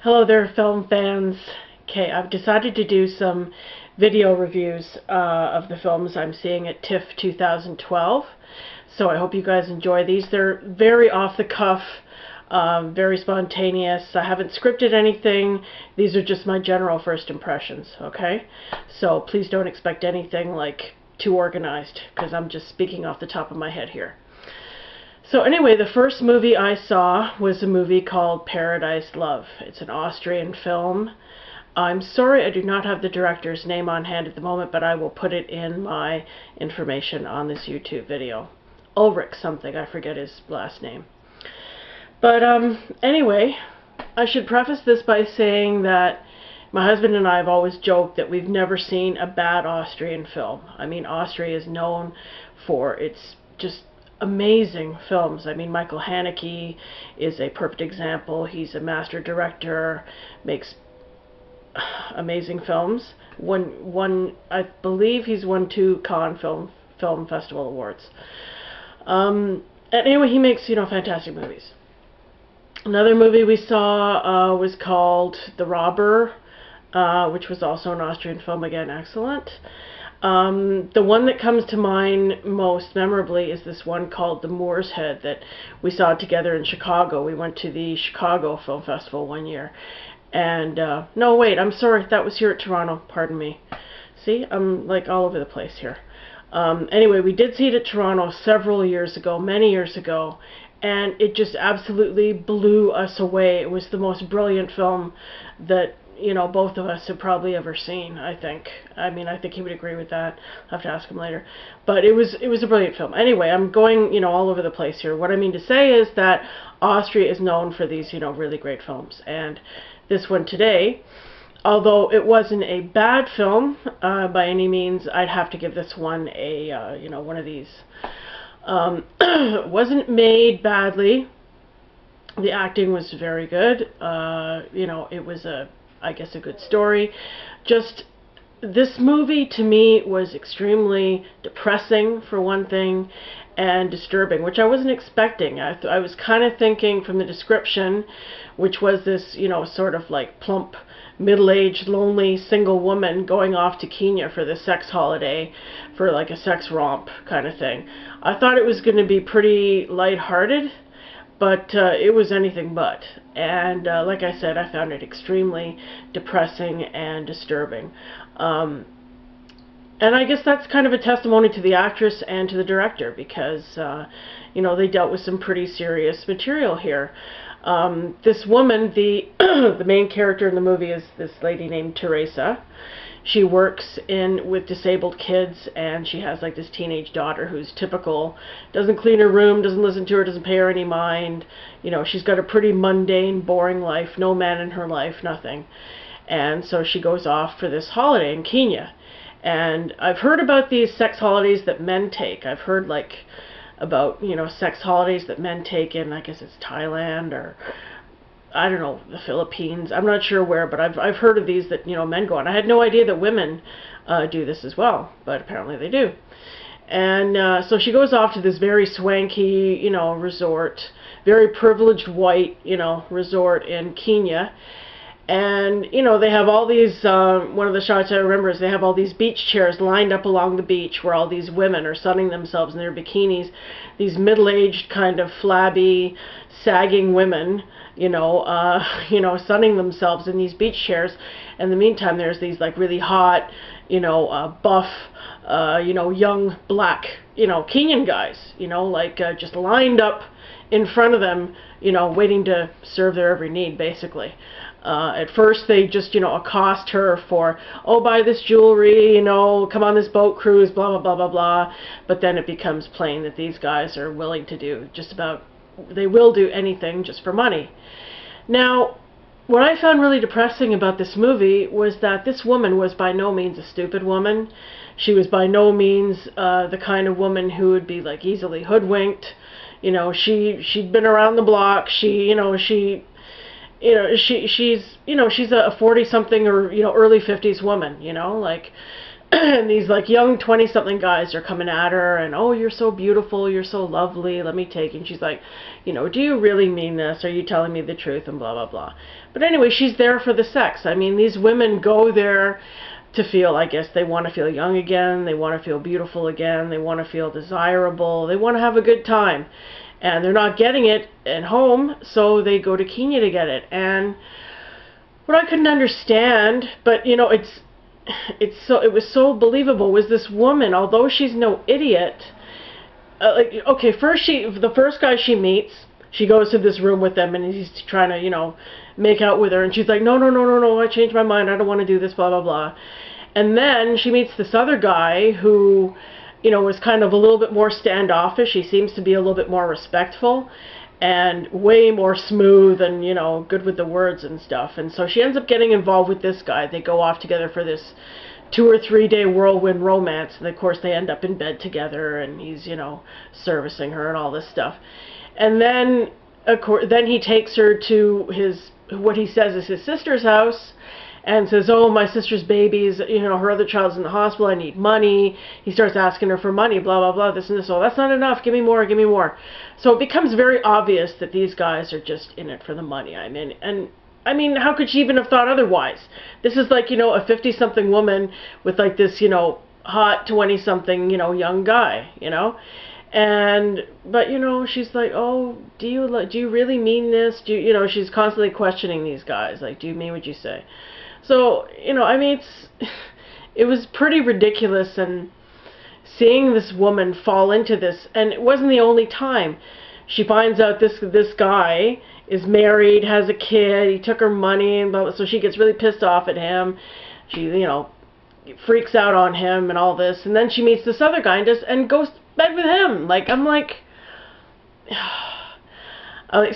Hello there, film fans. Okay, I've decided to do some video reviews of the films I'm seeing at TIFF 2012. So I hope you guys enjoy these. They're very off the cuff, very spontaneous. I haven't scripted anything. These are just my general first impressions, okay? So please don't expect anything like too organized, because I'm just speaking off the top of my head here. So anyway, the first movie I saw was a movie called Paradise Love. It's an Austrian film. I'm sorry I do not have the director's name on hand at the moment, but I will put it in my information on this YouTube video. Ulrich something, I forget his last name. But anyway, I should preface this by saying that my husband and I have always joked that we've never seen a bad Austrian film. I mean, Austria is known for its just amazing films. I mean, Michael Haneke is a perfect example. He's a master director, makes amazing films. I believe he's won 2 Cannes Film Festival awards. And anyway, he makes, fantastic movies. Another movie we saw was called The Robber, which was also an Austrian film, again, excellent. The one that comes to mind most memorably is this one called The Moor's Head that we saw together in Chicago. We went to the Chicago Film Festival one year. And, no, wait, I'm sorry, that was here at Toronto, pardon me. See, I'm like all over the place here. Anyway, we did see it at Toronto several years ago, many years ago, and it just absolutely blew us away. It was the most brilliant film that both of us have probably ever seen, I think. I mean, I think he would agree with that. I'll have to ask him later. But it was a brilliant film. Anyway, I'm going, all over the place here. What I mean to say is that Austria is known for these, really great films. And this one today, although it wasn't a bad film by any means, I'd have to give this one a, one of these. It wasn't made badly. The acting was very good. It was I guess a good story. Just this movie to me was extremely depressing for one thing, and disturbing, which I wasn't expecting. I was kind of thinking from the description, which was this sort of like plump, middle-aged, lonely, single woman going off to Kenya for the sex holiday, for like a sex romp kind of thing. I thought it was going to be pretty lighthearted, but it was anything but. And like I said, I found it extremely depressing and disturbing. And I guess that's kind of a testimony to the actress and to the director, because, they dealt with some pretty serious material here. This woman, the main character in the movie is this lady named Teresa. She works with disabled kids, and she has like this teenage daughter who's typical, doesn't clean her room, doesn't listen to her, doesn't pay her any mind. She's got a pretty mundane, boring life, no man in her life, nothing. And so she goes off for this holiday in Kenya. And I've heard about these sex holidays that men take. I've heard like about, sex holidays that men take in, I guess it's Thailand or I don't know, the Philippines. I'm not sure where, but I've heard of these that, men go on. I had no idea that women do this as well, but apparently they do. And so she goes off to this very swanky, resort, very privileged white, resort in Kenya. And, they have all these, one of the shots I remember is they have all these beach chairs lined up along the beach where all these women are sunning themselves in their bikinis. These middle-aged, kind of flabby, sagging women, sunning themselves in these beach chairs. In the meantime, there's these, like, really hot, buff, young, black, Kenyan guys, just lined up in front of them, waiting to serve their every need, basically. At first they just, accost her for, oh, buy this jewelry, come on this boat cruise, blah, blah, blah, blah, blah. But then it becomes plain that these guys are willing to do they will do anything just for money. Now, what I found really depressing about this movie was that this woman was by no means a stupid woman. She was by no means the kind of woman who would be, like, easily hoodwinked. She'd been around the block. She's a 40-something or, early 50s woman, and these like young 20-something guys are coming at her, and oh, you're so beautiful, you're so lovely, let me take you. And she's like, you know, do you really mean this? Are you telling me the truth? And blah, blah, blah. But anyway, she's there for the sex. I mean, these women go there to feel, I guess, they want to feel young again, they want to feel beautiful again, they want to feel desirable, they want to have a good time. And they're not getting it at home, so they go to Kenya to get it. And what I couldn't understand, but you know, it was so believable, was this woman, although she's no idiot, like, okay, the first guy she meets, she goes to this room with him, and he's trying to, you know, make out with her, and she's like, no, no, no, no, no, I changed my mind, I don't want to do this, blah, blah, blah. And then she meets this other guy who, you know, is kind of a little bit more standoffish. He seems to be a little bit more respectful and way more smooth and, you know, good with the words and stuff. And so she ends up getting involved with this guy. They go off together for this 2 or 3 day whirlwind romance, and of course they end up in bed together, and he's, you know, servicing her and all this stuff. And then, of course, then he takes her to his, what he says is his sister's house, and says, oh, my sister's baby's, you know, her other child's in the hospital, I need money. He starts asking her for money, blah, blah, blah, this and this. Oh, that's not enough, give me more, give me more. So it becomes very obvious that these guys are just in it for the money. I mean, and I mean, how could she even have thought otherwise? This is like, you know, a 50-something woman with like this, you know, hot 20-something, you know, young guy, you know. And, but, you know, she's like, oh, do you really mean this? You know, she's constantly questioning these guys. Like, do you mean what you say? So, you know, I mean, it was pretty ridiculous, and seeing this woman fall into this, and it wasn't the only time. She finds out this guy is married, has a kid, he took her money, and blah, blah, so she gets really pissed off at him. She, you know, freaks out on him and all this, and then she meets this other guy and goes to bed with him. Like, I'm like,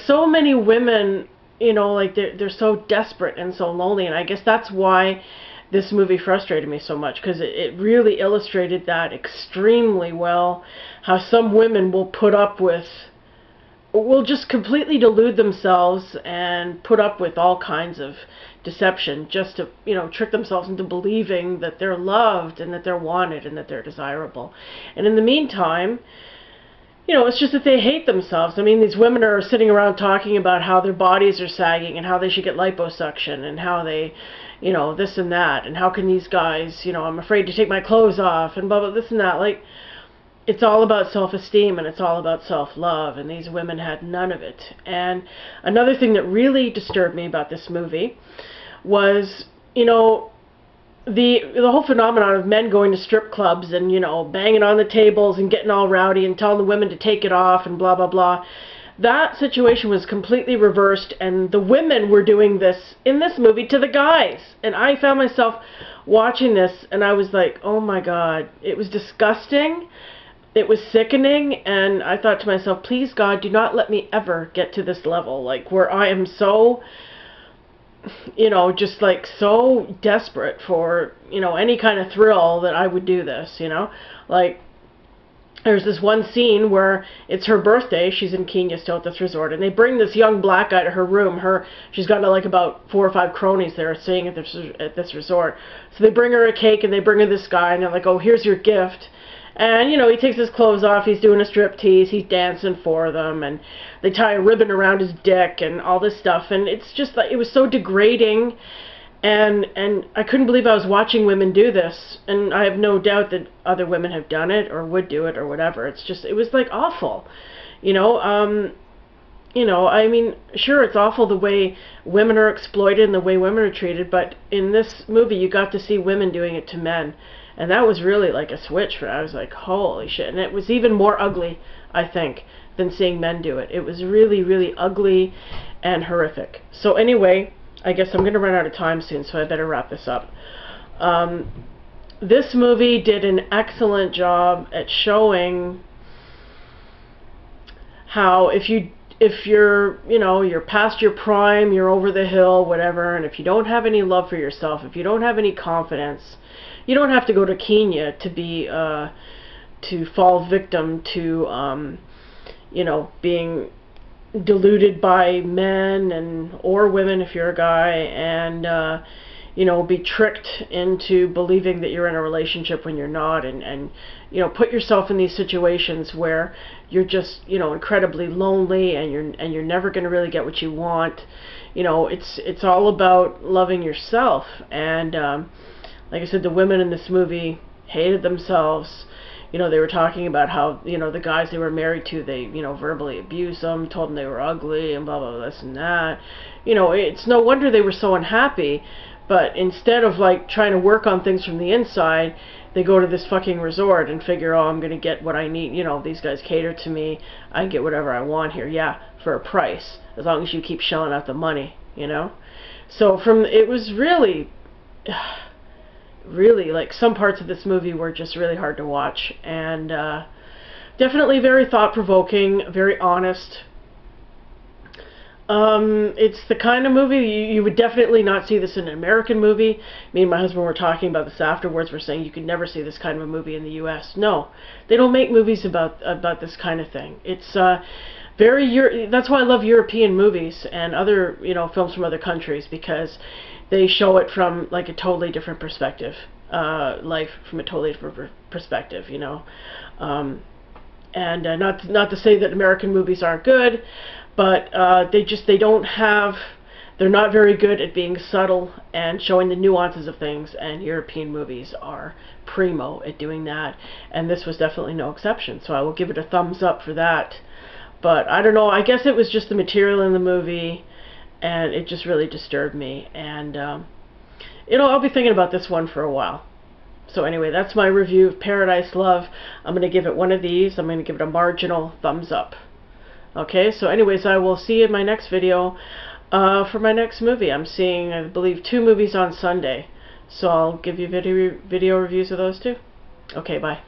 so many women, you know, like they're so desperate and so lonely, and I guess that's why this movie frustrated me so much, because it really illustrated that extremely well, how some women will just completely delude themselves and put up with all kinds of deception just to, you know, trick themselves into believing that they're loved and that they're wanted and that they're desirable. And in the meantime, you know, it's just that they hate themselves. I mean, these women are sitting around talking about how their bodies are sagging and how they should get liposuction and how they, you know, this and that, and how can these guys, you know, I'm afraid to take my clothes off and blah, blah, this and that. Like, it's all about self-esteem and it's all about self-love, and these women had none of it. And another thing that really disturbed me about this movie was, you know, the whole phenomenon of men going to strip clubs and, you know, banging on the tables and getting all rowdy and telling the women to take it off and blah, blah, blah. That situation was completely reversed, and the women were doing this in this movie to the guys. And I found myself watching this, and I was like, oh my God, it was disgusting. It was sickening, and I thought to myself, please God, do not let me ever get to this level, like, where I am so, you know, just like so desperate for, you know, any kind of thrill that I would do this, you know. Like, there's this one scene where it's her birthday, she's in Kenya still at this resort, and they bring this young black guy to her room. She's got like about 4 or 5 cronies there staying at this resort. So they bring her a cake, and they bring her this guy, and they're like, oh, here's your gift. And, you know, he takes his clothes off, he's doing a striptease, he's dancing for them, and they tie a ribbon around his dick and all this stuff, and it's just like, it was so degrading, and I couldn't believe I was watching women do this, and I have no doubt that other women have done it, or would do it, or whatever. It's just, it was like awful, you know, I mean, sure, it's awful the way women are exploited and the way women are treated, but in this movie you got to see women doing it to men. And that was really like a switch for, I was like, holy shit. And it was even more ugly, I think, than seeing men do it. It was really, really ugly and horrific. So anyway, I guess I'm going to run out of time soon, so I better wrap this up. This movie did an excellent job at showing how if you're, you know, you're past your prime, you're over the hill, whatever, and if you don't have any love for yourself, if you don't have any confidence, you don't have to go to Kenya to be, to fall victim to, you know, being deluded by men or women if you're a guy, and, you know, be tricked into believing that you're in a relationship when you're not, and you know, put yourself in these situations where you're just, you know, incredibly lonely, and you're never going to really get what you want. You know, it's all about loving yourself. And like I said, the women in this movie hated themselves. You know, they were talking about how, you know, the guys they were married to, they, you know, verbally abused them, told them they were ugly, and blah, blah, blah, this and that. You know, it's no wonder they were so unhappy. But instead of, like, trying to work on things from the inside, they go to this fucking resort and figure, oh, I'm going to get what I need. You know, these guys cater to me. I can get whatever I want here. Yeah, for a price, as long as you keep shelling out the money, you know. So it was really, really, like, some parts of this movie were just really hard to watch. And definitely very thought-provoking, very honest. It's the kind of movie you would definitely not see this in an American movie. Me and my husband were talking about this afterwards. We're saying you could never see this kind of a movie in the U.S. No, they don't make movies about this kind of thing. It's that's why I love European movies and other, you know, films from other countries, because they show it from, like, a totally different perspective, life from a totally different perspective, you know. And not to say that American movies aren't good, but they're not very good at being subtle and showing the nuances of things, and European movies are primo at doing that, and this was definitely no exception. So I will give it a thumbs up for that. But I don't know, I guess it was just the material in the movie, and it just really disturbed me, and you know, I'll be thinking about this one for a while. So anyway, that's my review of Paradise Love. I'm going to give it one of these. I'm going to give it a marginal thumbs up. Okay, so anyways, I will see you in my next video for my next movie. I'm seeing, I believe, 2 movies on Sunday. So I'll give you video reviews of those too. Okay, bye.